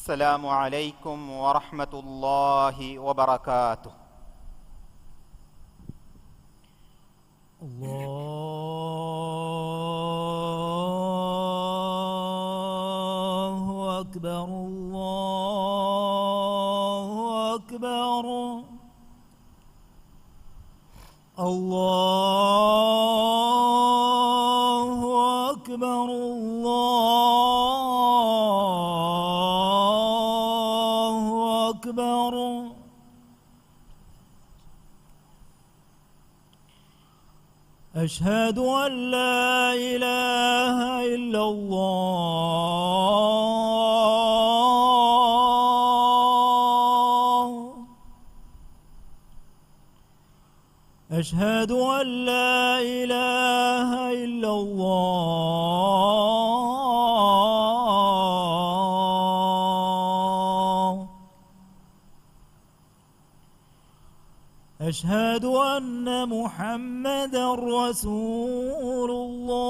السلام عليكم ورحمة الله وبركاته. الله أكبر الله أكبر الله أكبر الله أكبر. أشهد أن لا إله إلا الله. أشهد أن لا إله إلا الله. أشهد أن محمدا رسول الله.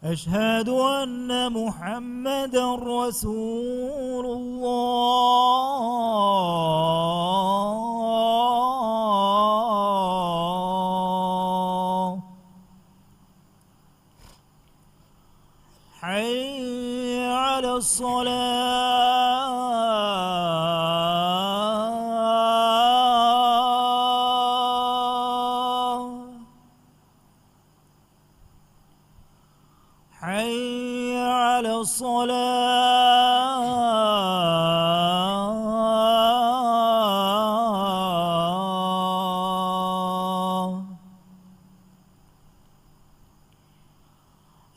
أشهد أن محمدا رسول الله. حي على الصلاة. حي على الصلاة.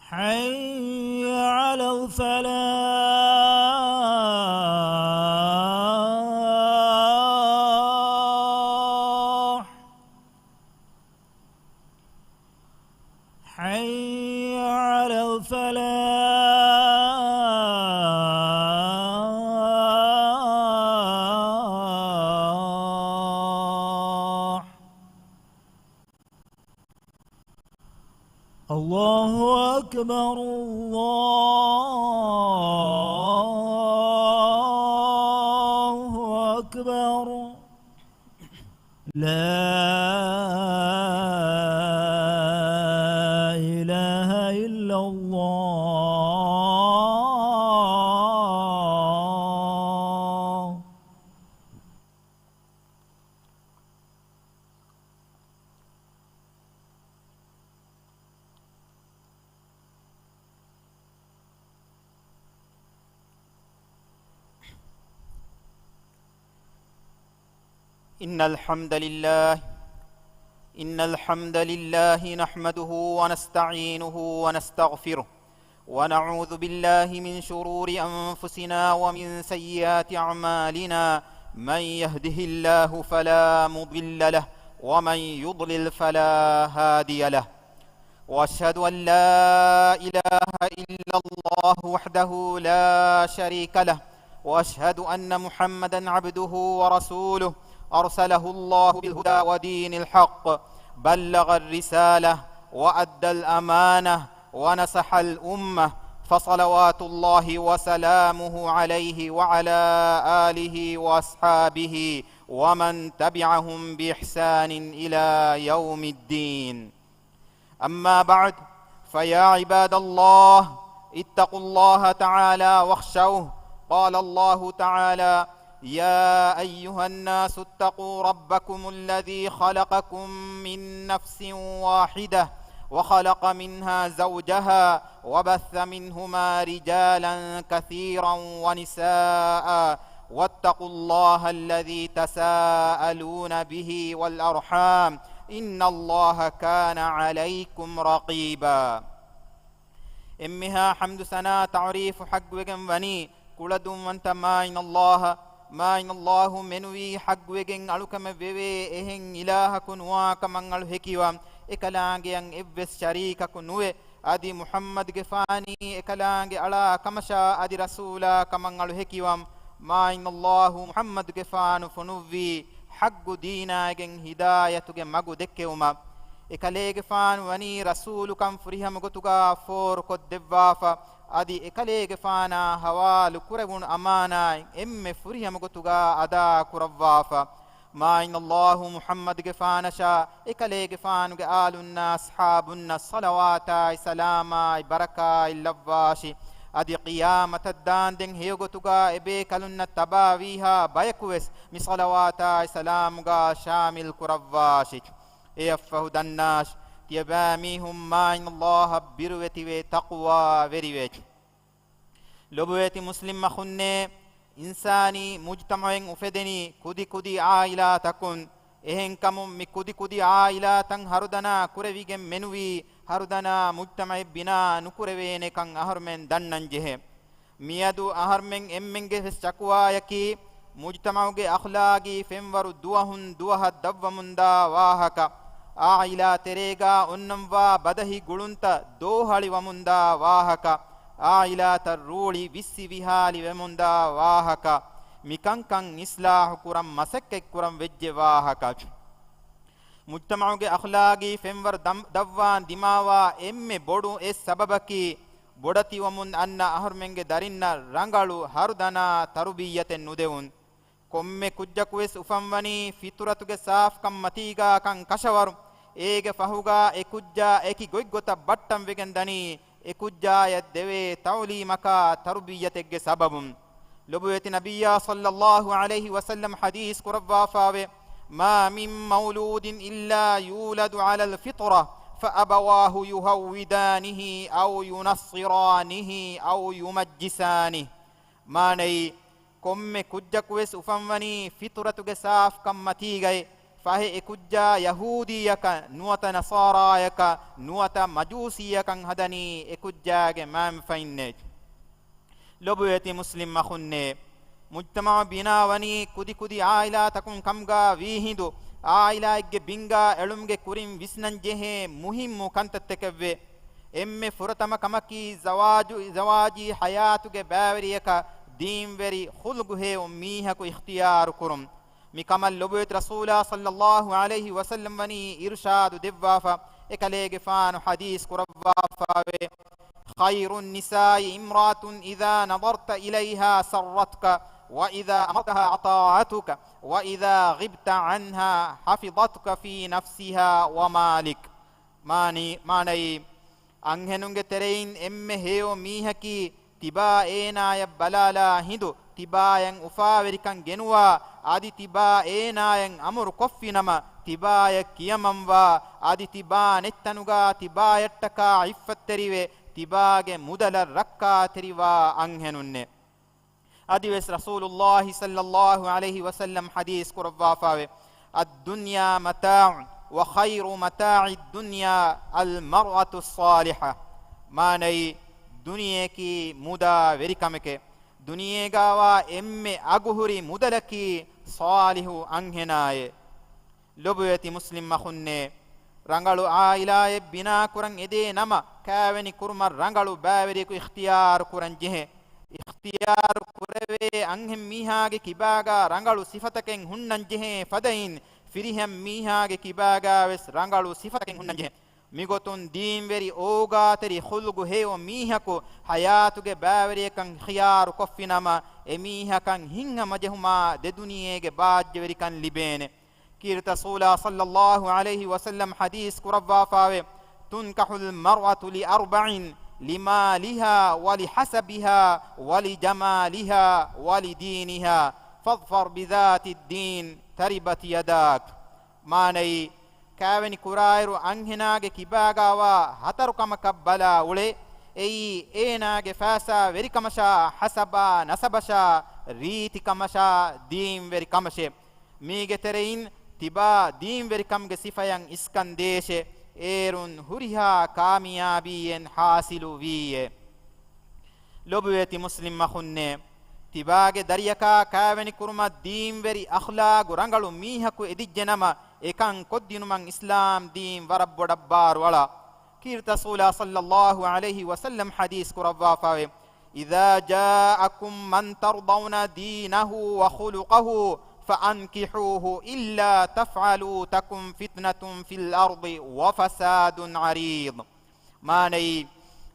حي على الفلاح. حي على الفلاح. الله أكبر الله أكبر. لا إله إلا الله. إن الحمد لله نحمده ونستعينه ونستغفره ونعوذ بالله من شرور أنفسنا ومن سيئات أعمالنا. من يهده الله فلا مضل له ومن يضلل فلا هادي له. وأشهد أن لا إله إلا الله وحده لا شريك له وأشهد أن محمدا عبده ورسوله أرسله الله بالهدى ودين الحق بلغ الرسالة وأدى الأمانة ونصح الأمة فصلوات الله وسلامه عليه وعلى آله وأصحابه ومن تبعهم بإحسان إلى يوم الدين. أما بعد فيا عباد الله اتقوا الله تعالى واخشوه. قال الله تعالى: يا أيها الناس اتقوا ربكم الذي خلقكم من نفس واحدة وخلق منها زوجها وبث منهما رجالا كثيرا ونساء واتقوا الله الذي تساءلون به والأرحام إن الله كان عليكم رقيبا. إمها حمد سنا تعريف حق وجن وني كلدم وانت ما إن الله منوي حق وجن ألوكم بيبي إهن إله كنوا كمن الهكيوام إكلانجيان إبس شريك كنوه أدي محمد جفاني إكلانج على كمشا أدي رسولا كمن الهكيوام ما إن الله محمد جفان فنوي haggu deenagen hidayatuge magu dekkewuma ekalege faanu wani rasulukam furiham gotuga for kod devwafa adi ekalege faana hawalu kurewun amana emme furiham gotuga ada kurawwafa ma inna allah muhammad ge faanasha ekalege faanu ge alunna ashabunna salawata salama baraka illawwashi adi qiyamata danden heyogotuga ebe kalunna tabawiha bayakuwes mi salawata salamuga shamil kurawwashi eaffahu dannash tiyabamihum ma inna allah birweti ve taqwa veriwech lobuweti muslim makhunne insani mujtamaen ufedeni kudi kudi aila takun ehen kamum mi kudi kudi aila tan harudana kurevigen menuwi harudana mujtamae bina nukurevene kan aharmen dannan jehe miyadu aharmen emmenge chakwa yaki mujtamauge akhlaqi femwaru duwahun duwaha davwamunda wahaka aila terega onnamwa badahi gulunta dohali wamunda wahaka aila taruli vissi vihali wamunda wahaka mikankan islahu kuram masakke kuram vejje wahaka mujtamauge akhlaqi femwar davwan dimawa emme bodu es sababaki bodati wamun anna aharmenge darinna rangalu harudana tarubiyaten nudewun komme kujjakuwes ufamwani fituratuge saaf kam matiga kan kashawaru ege fahuga ekujja eki goiggota battam wegen dani ekujja ya deve tawlimaka tarbiyategge sababum lobuweti nabiyya sallallahu alayhi wasallam hadith kurawwa fawe ma min mawludin illa yuladu ala alfitra فأبواه يهودانه أو ينصرانه أو يمجسانه ما ني كم كجكوس أفمني فطرة جساف كم متيجي فهي كجا يهوديك نوت نصارايك نوت مجوسيك هدني كجا جمام فينج لبويتي مسلم مخنّي مجتمع بنا وني كدي كدي عائلة تكون كمغا ويهندو عائلة إجّ بينغا علمغ كورين ويسنن جه مهم كنتتكوّي إمّي فرتما كمكي زواجي حياتك باوريك دين وري خلقه وميهك اختيار كرم مكمل لبوت رسول صلى الله عليه وسلم وني إرشاد دبافا إكاليغ فان حديث كربافا خير النساء امرأة إذا نظرت إليها سرتك وإذا أمرتها أطاعتك وإذا غبت عنها حفظتك في نفسها ومالك ماني أنهنونغ ترين إم هيو ميهكي تبا إينايا بلالا هندو تبا ين أفاوركان جنوا آدي تبا إينايا أمر كفنما تبا يكيمموا آدي تبا نتنوغا تبا يتكا عفت تريوه تباغ مدل ركا تريوا أنهنون أديوس رسول الله صلى الله عليه وسلم حديث كرفافاوي الدنيا متاع وخير متاع الدنيا المرأة الصالحة ما ني دنياكي مدا وريكمك دنيا غاوا إمّي أغهري مدلكي صالح أنهناي لبويتي مسلم مخنّي ರಂಗಳು ಆಯಿಲಾಯೆ ಬಿನಾ ಕುರಂ ಎದೆ ನಮ ಕಾವೆನಿ ಕುರ್ಮ ರಂಗಳು ಬಾವೆರಿಕು ಇಖ್ತಿಯಾರ್ ಕುರಂ ಜೆಹೆ ಇಖ್ತಿಯಾರ್ ಕುರವೆ ಅಂಹೆಂ ಮೀಹಾಗೆ ಕಿಬಾಗ ರಂಗಳು ಸಿಫತಕೆಂ ಹುಣ್ಣಂ ಜೆಹೆ ಫದೈನ್ ಫಿರಿಹಂ ಮೀಹಾಗೆ ಕಿಬಾಗ ವೆಸ್ ರಂಗಳು ಸಿಫತಕೆಂ ಹುಣ್ಣಂ ಜೆಹೆ ಮಿಗೊತುನ್ ದೀನ್ ವೆರಿ ಓಗಾತರಿ ಖುಲ್ಗು ಹೇವ ಮೀಹಕು ಹಯಾತುಗೆ ಬಾವೆರಿಕಂ ಖಿಯಾರ್ ಕೊಫಿನಮ ಎಮೀಹಕಂ ಹಿಂಗ ಮಜಹುಮಾ ದೆದುನಿಯೆಗೆ ಬಾಜ್ಜವೆರಿಕಂ ಲಿಬೇನೆ كيرت رسول صلى الله عليه وسلم حديث كربا فاوي تنكح المرأة لأربع لمالها ولحسبها ولجمالها ولدينها فاظفر بذات الدين تربت يداك ماني كاوني كرايرو أنهناغ كباغاوا هتركم كبلا ولي أي إيناغ فاسا وريكمشا حسبا نسبشا ريتكمشا دين وريكمشي ميغترين තිබා දීම්වරිකම්ගේ සිෆයන් ඉස්කන්දේශ ඒරුන් හුරිහා කාමියාබීයෙන් හාසිලු වීය ලොබුවේති මුස්ලිම් මහුන්නේ තිබාගේ දරියකා කාවැනි කුරුම දීම්වරි අඛ්ලාගු රංගලු මීහකු එදිජ්ජනම එකන් කොද්දිනුමන් ඉස්ලාම් දීම් වරබ්බොඩබ්බාර් වලා කීර්ත රසූලා සල්ලල්ලාහු අලයිහි වසල්ලම් හදීස් කුරවා ෆාවේ إذا جاءكم من ترضون دينه وخلقه فأنكحوه إلا تفعلوا تكن فتنة في الأرض وفساد عريض ماني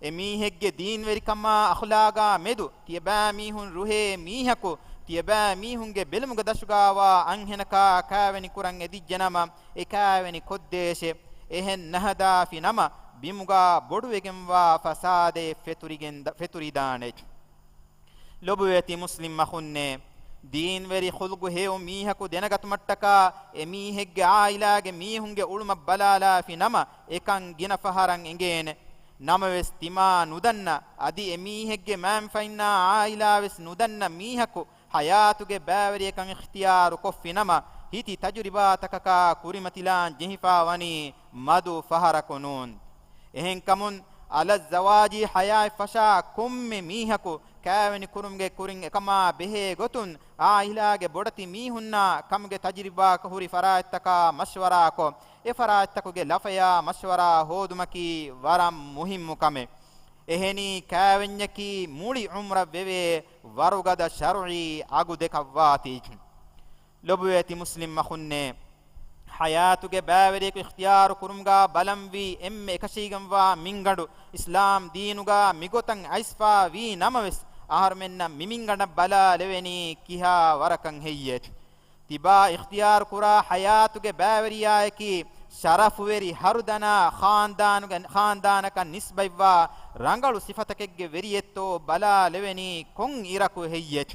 emihegge deenweri kama akhlaga medu tiba mihun ruhe mihako tiba mihunge belumuga dashugawa anhenaka kaaveni kuran edijjanama ekaaveni koddeshe ehen nahada finama bimuga boduwegenwa fasade feturidane lobuweti muslim mahunne deenweri khulgu heu mihako denagatumattaka emihegge ailage mihunge uluma balala finama ekan gina faharan engene නමවෙස් තිමා නුදන්න අදි එමීහෙක්ගේ මෑම් ෆයින්නා ආයිලාවෙස් නුදන්න මීහකු හයාතුගේ බෑවරියකන් ඉඛතියාරු කොෆිනම හිති තජුරිබාතකකා කුරිමතිලාන් ජෙහිෆා වනි මදු ෆහරකුනූන් එහෙන් කමුන් අල සවාජි හයායි ෆෂා කුම්මි මීහකු කෑවෙනි කුරුම්ගේ කුරින් එකමා බෙහෙ ගොතුන් ආයිලාගේ බොඩති මීහුන්නා කම්ගේ තජරිබා කහුරි ෆරාත්තකා මෂවරාකෝ e farattakuge lafaya mashwara hodumaki waram muhimmu kame eheni kaavenyaki muli umra veve warugada shar'i agu dekawati lobuweti muslim makhunne hayatuge baaweriku ikhtiyar kurumga balamvi emme ekashigamwa mingadu islam deenuga migotan aisfa vi namaves aharmenna mimingada bala leveni kiha warakan heyyet tiba ikhtiyar kura hayatuge baaweriyaaki sharafuweri harudana khandanaka nisbaiwa rangalu sifatakegge veriyetto bala leveni kon iraku heyyet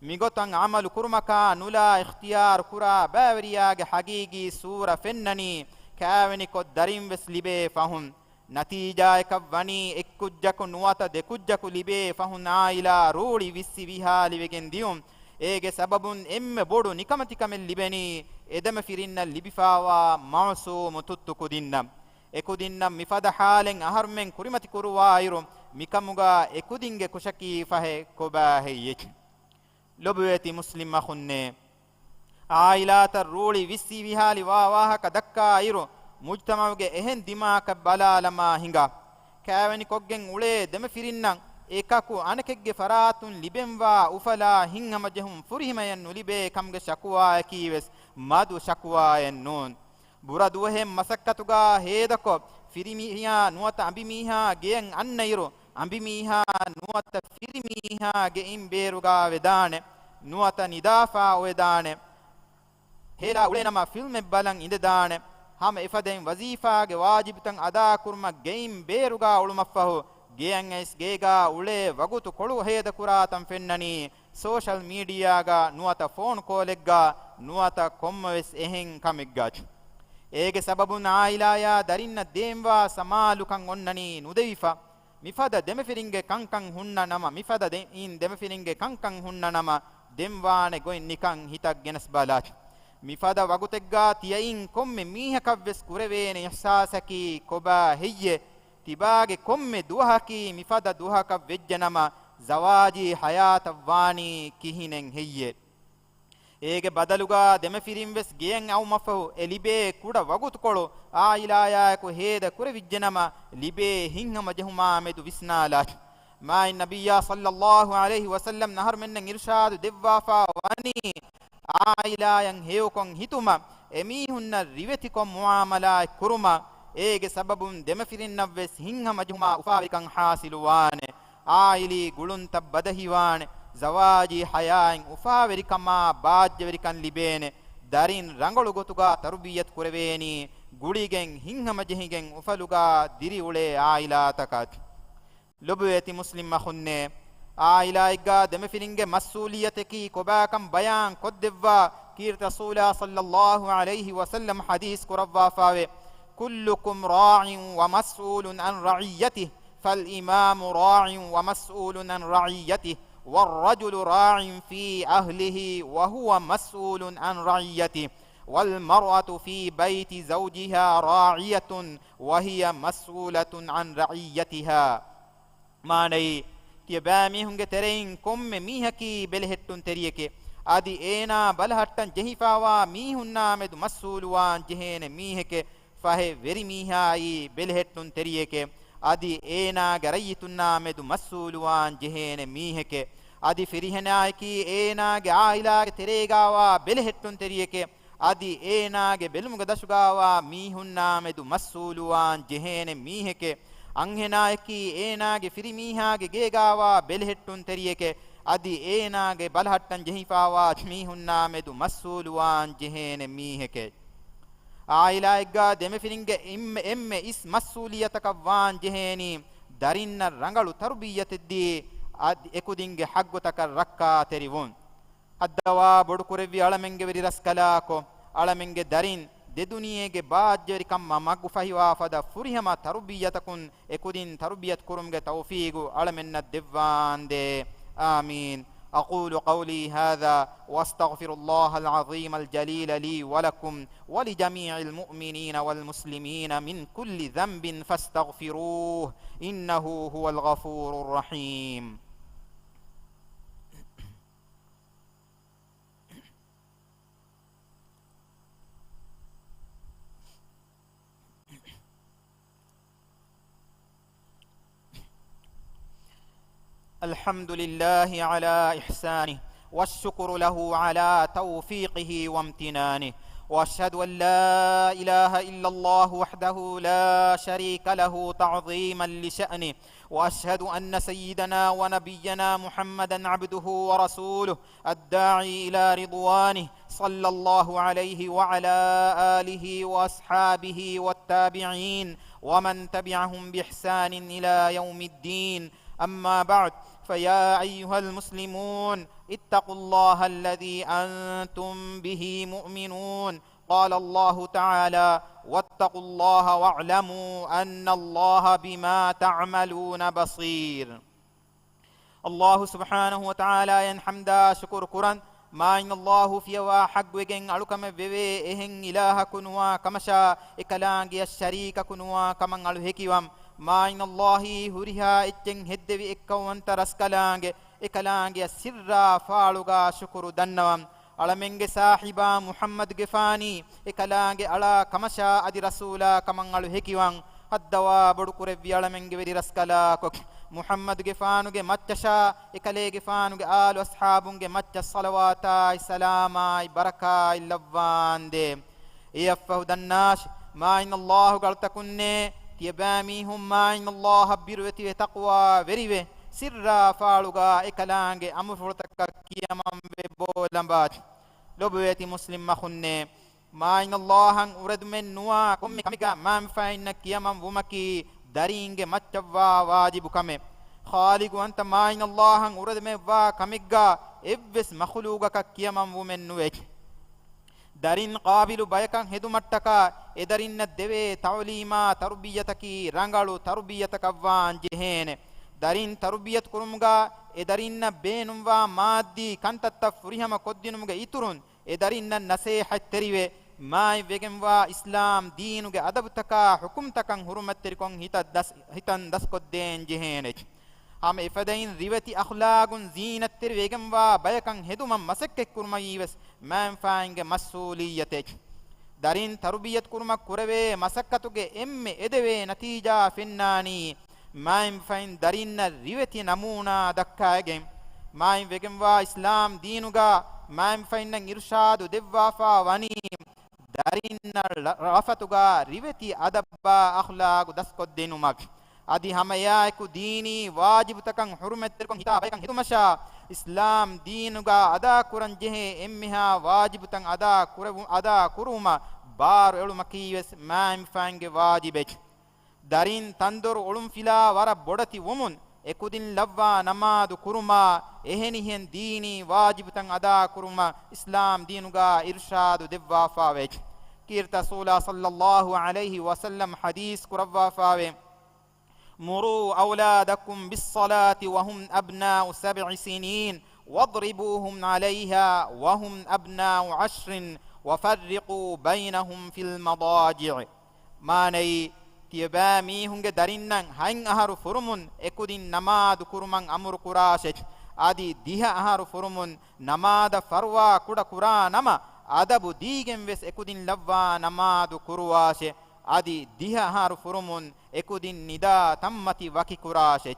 migotan amalu kurmaka nula ikhtiyar kura baaweriyaage hagigi sura fennani kaaveni ko darim wes libe fahun natija ekavani ekkujjaku nuwata dekujjaku libe fahun aila ruli vissi vihali wegen dium ege sababun emme bodu nikamati kamel libeni edama firinna libifawa mausum tuttu kudinna ekudinna mifada halen aharmen kurimati kuruwa ayru mikamuga ekudinge kushaki fahe koba heyech lobuweti muslim makhunne ailata ruli vissi vihali wa ka dakka ayru mujtamauge ehen dimaka balalama hinga kaaveni koggen ule dema firinna ekaku anekegge faratun libenwa ufala hinhama jehum furihimayan nulibe kamge shakwa kiwes madu shakwa ennun buraduhem masakkatuga hedako firimiha nuwata ambimiha gen annayro ambimiha nuwata firimiha ge imberuga vedane nuwata nidafa wedane hela ulenama filme balan indedane hama ifaden wazifa ge wajibitan ada kurma geim beruga ulumafahu geyanges gega ule wagutu kolu heda kuratan fennani social media ga nuata phone kolegga nuata kommes ehen kamegga ege sababun ailaya darinna demwa samalukan onnani nudevifa mifada demefiringe kankan hunna nama mifada in demefiringe kankan hunna nama demwane goin nikan hitak genas balat mifada wagutegga tiyain komme mihakavves kurevene ihsasaki koba heyye tibage komme duhaki mifada duhaka vejjanama zawaji hayatawani kihinen heyye ege badaluga demefirimves geyen awmafu elibe kuda wagut kolo ailaya ko heda kure vijjanama libe hinhama jehuma medu visnala ma nabiyya sallallahu alaihi wasallam nahar mennen irshad devwafa wani ailayan heukon hituma emihunna rivetikom muamala kuruma ege sababun demefirinnaves hinhama jehuma ufavikan hasiluwane aili gulunta badahiwane zawaji hayain ufaverikama baajjeverikan libene darin rangolu gotuga tarbiyat kureveni guligen hinhama jehigen ufaluga diri ule aila takat lobuweti muslim makhunne aila igga demefiringe mas'uliyateki kobakam bayan koddevwa kir rasula sallallahu alaihi wasallam hadis kurawwa fawe kullukum ra'in wa mas'ulun an ra'iyatihi fal imamu ra'in wa mas'ulun an ra'iyatihi والرجل راع في أهله وهو مسؤول عن رعيته والمرأة في بيت زوجها راعية وهي مسؤولة عن رعيتها ماني تيبامي هنگ ترين كم ميهكي بلهتن تريكي ادي اينا بلهتن جهفاوا ميهنا مد مسؤولوان جهين ميهكي فهي وري ميهاي بلهتن تريكي adi eena garayituna medu masuluwan jehene miheke adi firihenaiki eenaage aailaage tereegawa belehettun teriyeke adi eenaage belumuga dashugawa mihunna medu masuluwan jehene miheke anhenaiki eenaage firimihaage geegawa belehettun teriyeke adi eenaage balhattan jehifawa mihunna medu masuluwan jehene miheke aailaigga demefiringe emme is masuliyataka jeheni darinna rangalu tarbiyateddi ekudinge haggotaka rakka terivun addawa bodu kurevi alamenge veri raskalako alamenge darin deduniyege baajjeri kamma maggu fahiwa fada furihama tarbiyatakun ekudin tarbiyat kurumge tawfiigu alamenna devvande amin أقول قولي هذا وأستغفر الله العظيم الجليل لي ولكم ولجميع المؤمنين والمسلمين من كل ذنب فاستغفروه إنه هو الغفور الرحيم الحمد لله على إحسانه والشكر له على توفيقه وامتنانه وأشهد أن لا إله إلا الله وحده لا شريك له تعظيما لشأنه وأشهد أن سيدنا ونبينا محمدا عبده ورسوله الداعي إلى رضوانه صلى الله عليه وعلى آله وأصحابه والتابعين ومن تبعهم بإحسان إلى يوم الدين أما بعد فيا أيها المسلمون اتقوا الله الذي أنتم به مؤمنون قال الله تعالى واتقوا الله واعلموا أن الله بما تعملون بصير الله سبحانه وتعالى ينحمدا شكر قرآن ما إن الله في حق وجن علوكم بوي إهن إله كنوا كمشا إكلانجي الشريك كنوا كمن علوهكيوام ما إن الله هريها إتجن هدوي إكوان ترسكلانجي إكلانجي سرّا فالوغا شكر دنوام علمنجي صاحبا محمد غفاني إكلانجي على كمشا أدي رسولا كمن علوهكيوان الدوا بدكوري علمنجي وري رسكلا كوك محمد غفانوغي مچشا إكالي غفانوغي آل وأصحابوغي مچ صلواتا سلاما بركا اللوان دي يفه دناش ما إن الله قلتكني يباميهم ما إن الله بيروتي تقوى وريوه سرّا فالوغا إكلانجي أمفرتك كيامام ببولمبات لبويتي مسلم مخنّي ما إن الله أرد من نوا كمي كميكا ما مفاينك كيامام ومكي دارينجي مچوا واجب كمي خالق أنت ما إن الله أرد من وا كميكا إبس مخلوقك كيامام ومن نويك دارين قابل بايكان هدومتكا ادارين دبي تعليما تربيتكي رانغالو تربيتك وان جهين دارين تربيت كرمغا ادارين بينوا مادي كانتت فريهما كودينمغا يترون ادارين نصيحه تريوي ماي ويگموا اسلام دينوغا ادبتكا حكمتكن حرمتركون هيتن دس كودين جهين هم إفدين ريوتي أخلاق زينة ترويجم وبيكان هدوما مسك كرمايوس ما فاينج مسؤوليته دارين تربية كرما كروي مسكتوج إم إدوي نتيجة فناني ما فاين دارين ريوتي نمونا دكايجم ما ويجم إسلام دينوغا ما فاين إرشاد دبّافا وني دارين رفتوغا ريوتي أدبّا أخلاق دسكت دينومك adi hamayaku dini wajib takan hurmat terkon hita baikang hitumasha islam dinuga ada kuran jehe emmiha wajib tan ada kuruma bar eluma kiwes maim fange wajibe darin tandur ulum fila wara bodati womun ekudin lavva namadu kuruma eheni hen dini wajib tan ada kuruma islam dinuga irshadu devwa fawe kirta sula sallallahu alaihi wasallam hadis kurawwa fawe مروا أولادكم بالصلاة وهم أبناء 7 سنين واضربوهم عليها وهم أبناء 10 وفرقوا بينهم في المضاجع ما ني تيبامي هنگ دارينن هين أهار فرمون اكودين نماد كرمان أمر كراشج آدي ديها أهار فرمون نماد فروا كودا كرا نما أدب ديگم وس اكودين لوا نماد كرواشه adi diha haru furumun ekudin nida tammati waki kurashe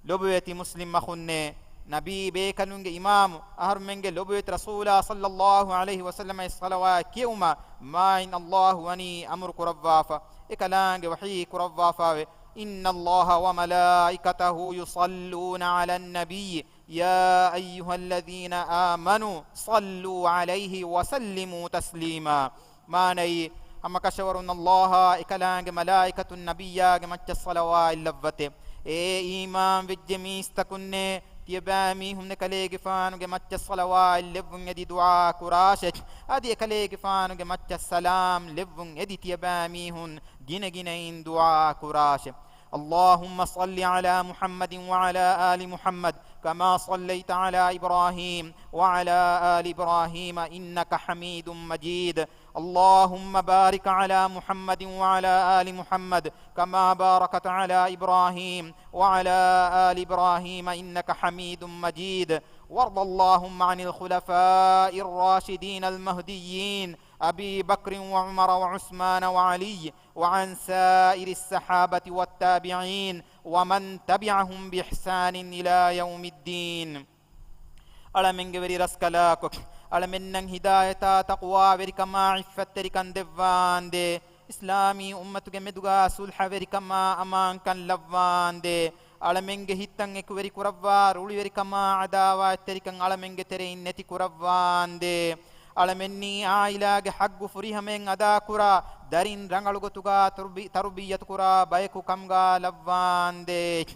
lobueti muslim makhunne نبي بيكنونගේ إمام أهرمنගේ لبوت رسولا صلى الله عليه وسلم الصلوات كيوما ما إن الله وني أمر كرفافا إكلانge وحي كرفافا إن الله وملائكته يصلون على النبي يا أيها الذين آمنوا صلوا عليه وسلموا تسليما ما ني أما كشورون الله إكلانge ملائكة النبي مچ الصلوات اللبته إيمان بالجميس تكن تيبامي هم نكليك فانو مچ الصلوات لبون يدي دعاء كراشت أدي كليك فانو مچ السلام لبون يدي تيبامي هم جين دعاء كراش اللهم صل على محمد وعلى آل محمد كما صليت على إبراهيم وعلى آل إبراهيم إنك حميد مجيد اللهم بارك على محمد وعلى آل محمد كما باركت على إبراهيم وعلى آل إبراهيم إنك حميد مجيد وارض اللهم عن الخلفاء الراشدين المهديين أبي بكر وعمر وعثمان وعلي وعن سائر الصحابة والتابعين ومن تبعهم بإحسان إلى يوم الدين ألمنگ وري رسكلاكك ألمنن هداية تقوى وركما عفت ركن دفان دي إسلامي أمتك مدغا صلح وركما أمان كان لفان دي ألمنگ هتن اك وري كروا رولي وركما عداوة تركن ألمنگ ترين نتي كروان دي ألمني عائلاگ حق فريهمن أدا كرا دارين رنگلغتوغا تربية كرا بايكو كمغا لفان دي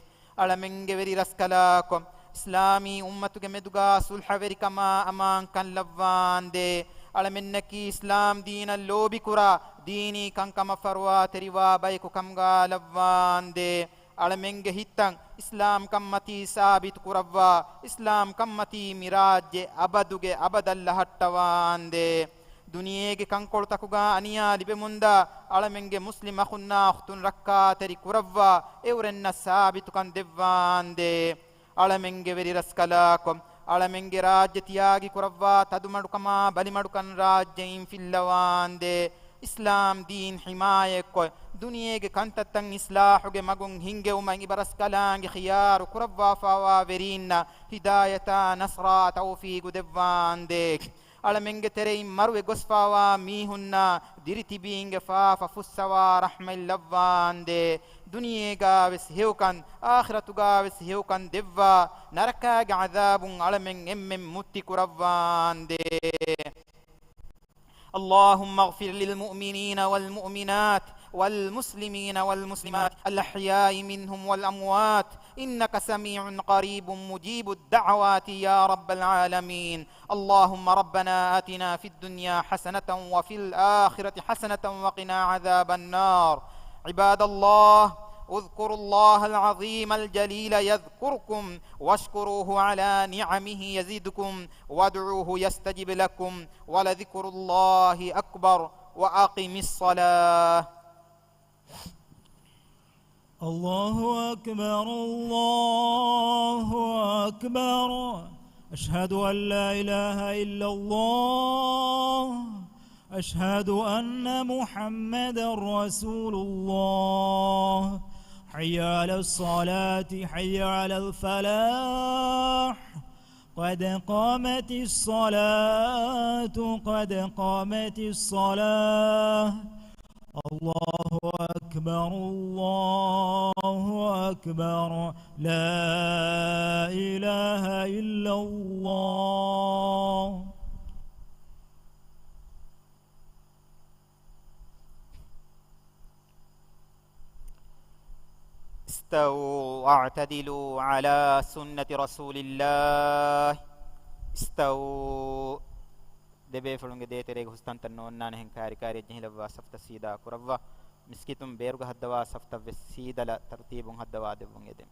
ألمنگ وري رسكلاكم إسلامي أمتك مدغا صلح وركما أمان كان لفان دي ألمنكي إسلام دين اللوبي كرا ديني كان كما فروا تريوا بايكو كمغا لفان دي ألمنگ هتن إسلام كمتي ثابت كروا إسلام كمتي مراج أبدوge أبدال هට්ටවාන් دي دنياගේ කංකොල්තකුගා අනියා ලිබෙමුන්දා අලමෙන්ගේ මුස්ලිම් අඛුන්නා අඛතුන් රක්කා තෙරි කුරව්වා එවරෙන්න සාබිතුකන් දෙවාන් දේ අලමෙන්ගේ වෙරි රස්කලාකොම් අලමෙන්ගේ රාජ්‍ය තියාගි කුරව්වා තදුමඩුකමා බලිමඩුකන් රාජ්‍යයින් ෆිල්ලවාන් දේ ඉස්ලාම් දීන් හිමායෙක්කො දුනියේගේ කන්තත්තන් ඉස්ලාහුගේ මගුන් හිංගේ උමන් ඉබරස් කලාංගේ ඛියාරු කුරව්වා ෆාවා වෙරින්න හිදායතා නස්රා තෞෆීගු දෙවාන් දේ අලමෙන්ගේ තෙරෙයින් මරුවේ ගොස්පාවා මීහුන්නා දිරිතිබීන්ගේ ෆාෆා ෆුස්සවා රහමල් ලව්වාන් දේ දුනියේගා වෙස් හේවකන් ආඛිරතුගා වෙස් හේවකන් දෙව්වා නරකාගේ අදාබුන් අලමෙන් එම්මෙන් මුත්ති කුරව්වාන් දේ اللهم اغفر للمؤمنين والمؤمنات والمسلمين والمسلمات الأحياء منهم والأموات إنك سميع قريب مجيب الدعوات يا رب العالمين اللهم ربنا آتنا في الدنيا حسنة وفي الآخرة حسنة وقنا عذاب النار عباد الله اذكروا الله العظيم الجليل يذكركم واشكروه على نعمه يزدكم وادعوه يستجب لكم ولذكر الله أكبر وأقم الصلاة الله أكبر الله أكبر أشهد أن لا إله إلا الله أشهد أن محمد رسول الله حي على الصلاة حي على الفلاح قد قامت الصلاة قد قامت الصلاة الله أكبر الله أكبر لا إله إلا الله استووا واعتدلوا على سنة رسول الله استووا دبي فلونගේ දේතරේක හුස්තන්තන් නොන්නාන හෙන් කාරිකාරිය ජෙහිලවා සෆ්ත සීදා කුරවවා මිස්කිතුම් බේරුග හද්දවා සෆ්ත වෙස් සීදල තර්තිබුන් හද්දවා දෙවුන් යෙදෙම්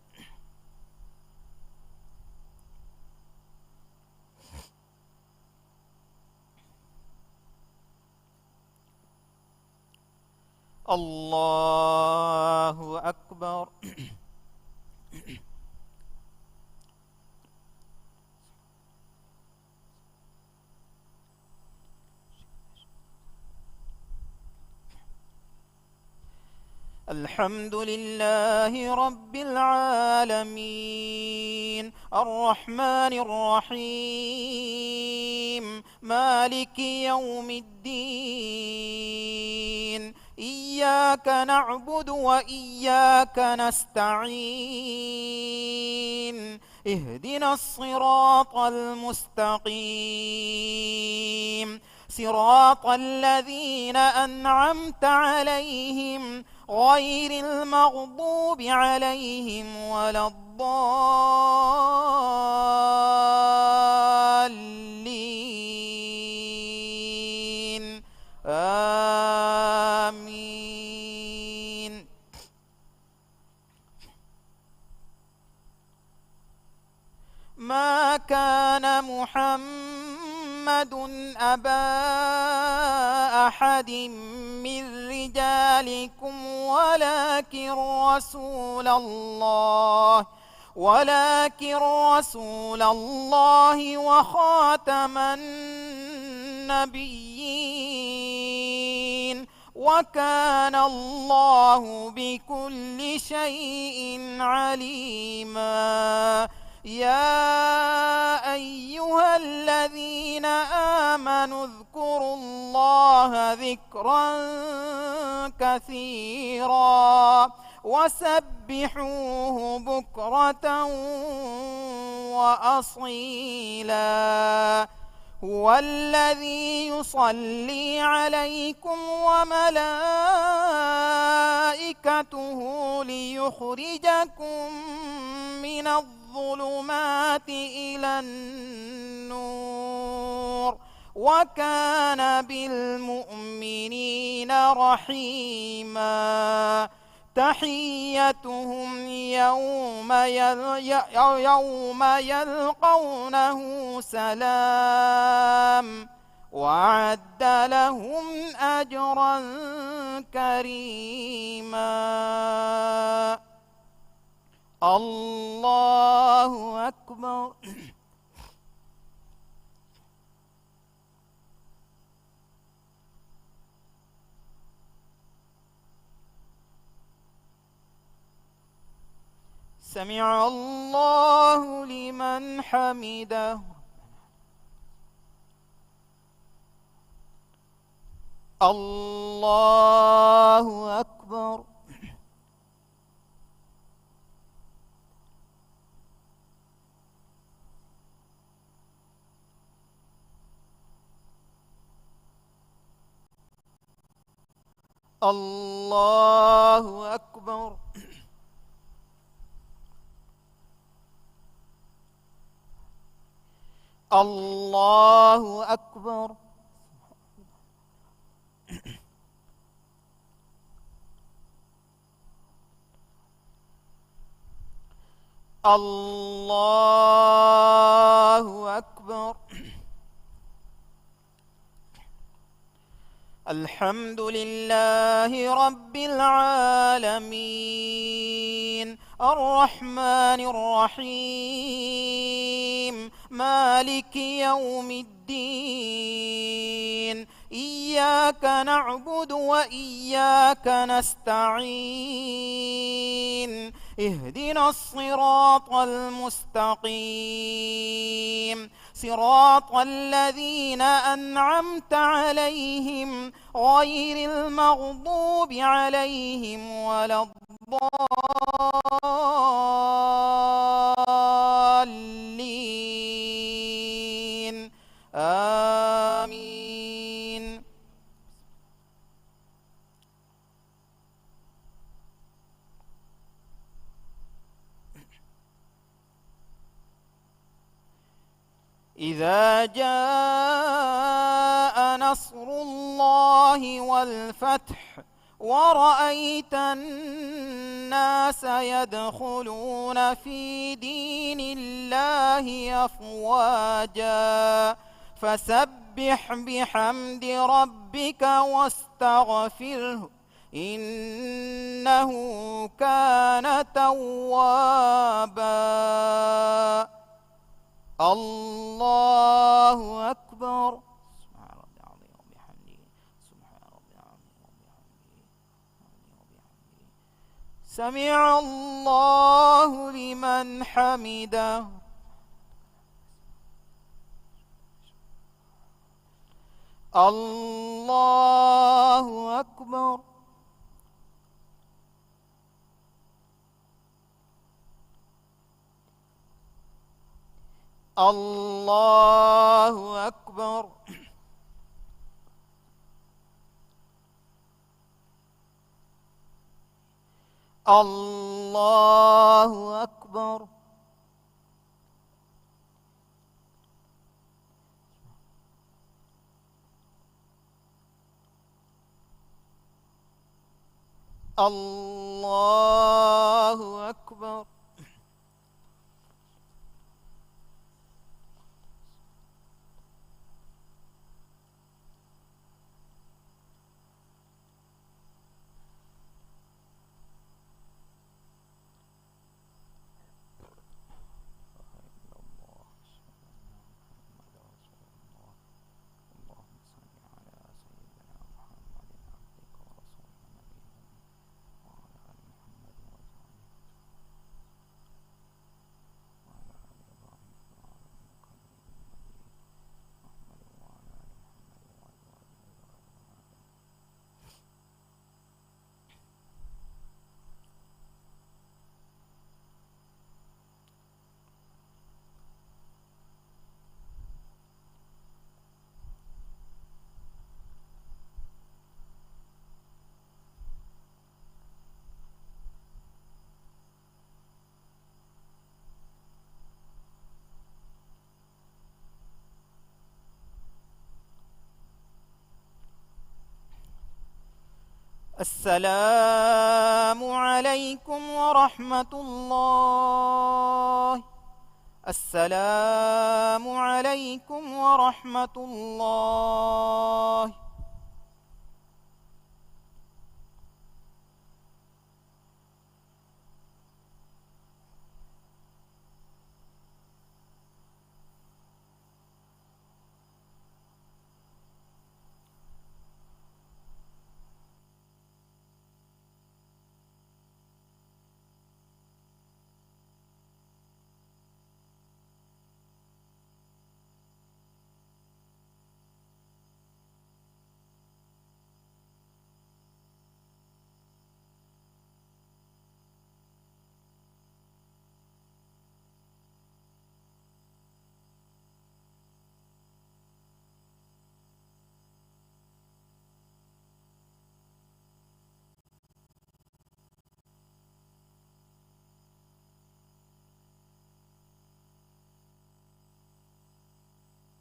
الله أكبر الحمد لله رب العالمين الرحمن الرحيم مالك يوم الدين إياك نعبد وإياك نستعين اهدنا الصراط المستقيم صراط الذين أنعمت عليهم غير المغضوب عليهم ولا الضالين آمين. ما كان محمد أبا أحد من رجالكم ولكن رسول الله وخاتم النبيين وكان الله بكل شيء عليما. يا أيها الذين آمنوا اذكروا الله ذكرا كثيرا وسبحوه بكرة وأصيلا. هو الذي يصلي عليكم وملائكته ليخرجكم من الظلمات إلى النور وكان بالمؤمنين رحيما. تحيتهم يوم يلقونه سلام وأعد لهم أجرا كريما. الله أكبر. سمع الله لمن حمده. الله أكبر. الله أكبر. الله أكبر. الله أكبر. الحمد لله رب العالمين الرحمن الرحيم مالك يوم الدين إياك نعبد وإياك نستعين اهدنا الصراط المستقيم صراط الذين أنعمت عليهم غير المغضوب عليهم ولا الضالين آمين. إذا جاء نصر الله والفتح ورأيت الناس يدخلون في دين الله أفواجا فسبح بحمد ربك واستغفره إنه كان توابا. الله أكبر. سبحان ربي العظيم وبحمده سبحان ربي العظيم وبحمده سمع الله لمن حمده الله أكبر الله أكبر الله أكبر الله أكبر السلام عليكم ورحمة الله السلام عليكم ورحمة الله